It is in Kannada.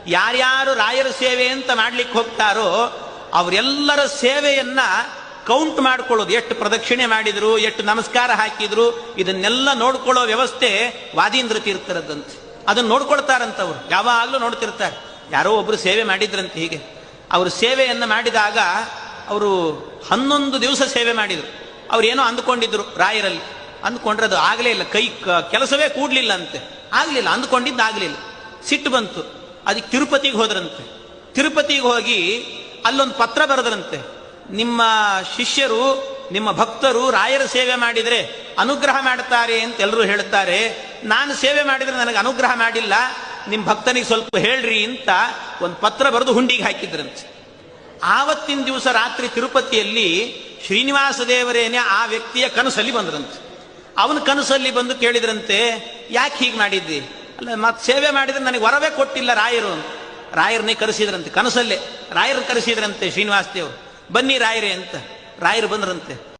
ಯಾರ್ಯಾರು ರಾಯರ ಸೇವೆ ಅಂತ ಮಾಡ್ಲಿಕ್ಕೆ ಹೋಗ್ತಾರೋ ಅವರೆಲ್ಲರ ಸೇವೆಯನ್ನ ಕೌಂಟ್ ಮಾಡ್ಕೊಳ್ಳೋದು, ಎಷ್ಟು ಪ್ರದಕ್ಷಿಣೆ ಮಾಡಿದ್ರು, ಎಷ್ಟು ನಮಸ್ಕಾರ ಹಾಕಿದ್ರು, ಇದನ್ನೆಲ್ಲ ನೋಡ್ಕೊಳ್ಳೋ ವ್ಯವಸ್ಥೆ ವಾದೀಂದ್ರ ತೀರ್ಥರದ್ದಂತೆ. ಅದನ್ನು ನೋಡ್ಕೊಳ್ತಾರಂತವ್ರು, ಯಾವಾಗಲೂ ನೋಡ್ತಿರ್ತಾರೆ. ಯಾರೋ ಒಬ್ರು ಸೇವೆ ಮಾಡಿದ್ರಂತೆ. ಹೀಗೆ ಅವರು ಸೇವೆಯನ್ನು ಮಾಡಿದಾಗ ಅವರು 11 ದಿವಸ ಸೇವೆ ಮಾಡಿದರು. ಅವ್ರು ಏನೋ ಅಂದ್ಕೊಂಡಿದ್ರು ರಾಯರಲ್ಲಿ, ಅಂದ್ಕೊಂಡ್ರೆ ಅದು ಆಗಲೇ ಇಲ್ಲ, ಕೆಲಸವೇ ಕೂಡ್ಲಿಲ್ಲ ಅಂತೆ, ಆಗಲಿಲ್ಲ, ಅಂದ್ಕೊಂಡಿದ್ದು ಆಗಲಿಲ್ಲ. ಸಿಟ್ಟು ಬಂತು. ಅದಕ್ಕೆ ತಿರುಪತಿಗೆ ಹೋದ್ರಂತೆ. ತಿರುಪತಿಗೆ ಹೋಗಿ ಅಲ್ಲೊಂದು ಪತ್ರ ಬರೆದ್ರಂತೆ, ನಿಮ್ಮ ಶಿಷ್ಯರು ನಿಮ್ಮ ಭಕ್ತರು ರಾಯರ ಸೇವೆ ಮಾಡಿದರೆ ಅನುಗ್ರಹ ಮಾಡ್ತಾರೆ ಅಂತ ಎಲ್ಲರೂ ಹೇಳ್ತಾರೆ, ನಾನು ಸೇವೆ ಮಾಡಿದರೆ ನನಗೆ ಅನುಗ್ರಹ ಮಾಡಿಲ್ಲ, ನಿಮ್ಮ ಭಕ್ತನಿಗೆ ಸ್ವಲ್ಪ ಹೇಳ್ರಿ ಅಂತ ಒಂದು ಪತ್ರ ಬರೆದು ಹುಂಡಿಗೆ ಹಾಕಿದ್ರಂತೆ. ಆವತ್ತಿನ ದಿವಸ ರಾತ್ರಿ ತಿರುಪತಿಯಲ್ಲಿ ಶ್ರೀನಿವಾಸ ದೇವರೇನೆ ಆ ವ್ಯಕ್ತಿಯ ಕನಸಲ್ಲಿ ಬಂದ್ರಂತೆ. ಅವನ ಕನಸಲ್ಲಿ ಬಂದು ಕೇಳಿದ್ರಂತೆ, ಯಾಕೆ ಹೀಗೆ ಮಾಡಿದ್ದಿ? ಅಲ್ಲ, ಮತ್ತೆ ಸೇವೆ ಮಾಡಿದ್ರೆ ನನಗೆ ವರವೇ ಕೊಟ್ಟಿಲ್ಲ ರಾಯರು ಅಂತ. ರಾಯರನ್ನೇ ಕರೆಸಿದ್ರಂತೆ, ಕನಸಲ್ಲೇ ರಾಯರನ್ನು ಕರೆಸಿದ್ರಂತೆ ಶ್ರೀನಿವಾಸ ದೇವರು. ಬನ್ನಿ ರಾಯರೇ ಅಂತ. ರಾಯರು ಬಂದ್ರಂತೆ.